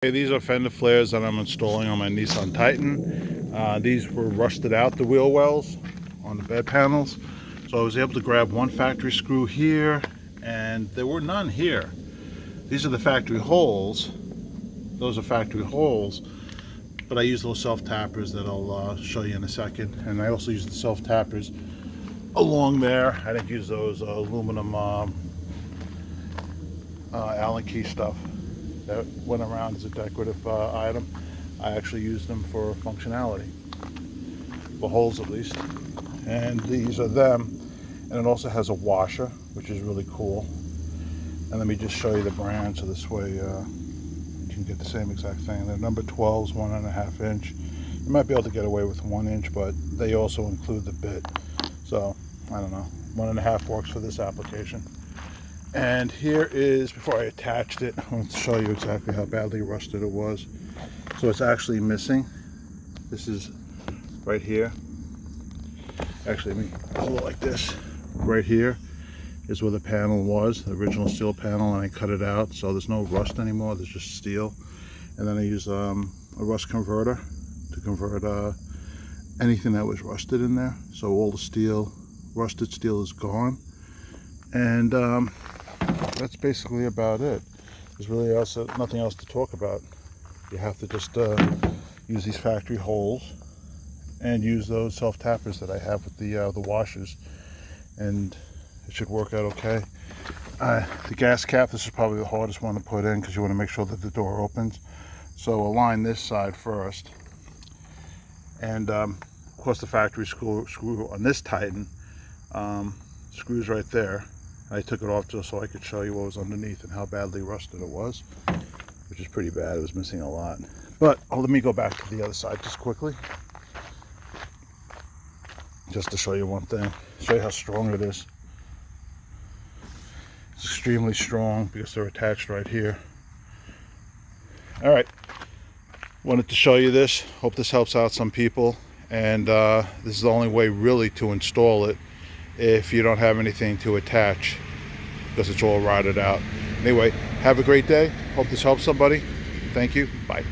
Okay, these are Fender Flares that I'm installing on my Nissan Titan. These were rusted out, the wheel wells on the bed panels. So I was able to grab one factory screw here, and there were none here. These are the factory holes. Those are factory holes, but I use those self-tappers that I'll show you in a second. And I also use the self-tappers along there. I didn't use those aluminum Allen key stuff that went around as a decorative item. I actually used them for functionality, for holes at least. And these are them. And it also has a washer, which is really cool. And let me just show you the brand, so this way you can get the same exact thing. They're number 12s, 1.5 inch. You might be able to get away with 1 inch, but they also include the bit. So I don't know, 1.5 works for this application. And here is, before I attached it, I want to show you exactly how badly rusted it was. So it's actually missing. This is right here. Actually, let me hold it like this. Right here is where the panel was, the original steel panel, and I cut it out, so there's no rust anymore, there's just steel. And then I use a rust converter to convert anything that was rusted in there. So all the steel, rusted steel, is gone. And that's basically about it. There's really nothing else to talk about. You have to just use these factory holes and use those self-tappers that I have with the washers, and it should work out okay. The gas cap, this is probably the hardest one to put in because you want to make sure that the door opens. So align this side first, and of course the factory screw on this Titan screws right there. I took it off just so I could show you what was underneath and how badly rusted it was, which is pretty bad. It was missing a lot. But let me go back to the other side just quickly, just to show you one thing, show you how strong it is. It's extremely strong because they're attached right here. All right, wanted to show you this. Hope this helps out some people. And this is the only way really to install it if you don't have anything to attach, because it's all rotted out. Anyway, have a great day. Hope this helps somebody. Thank you. Bye.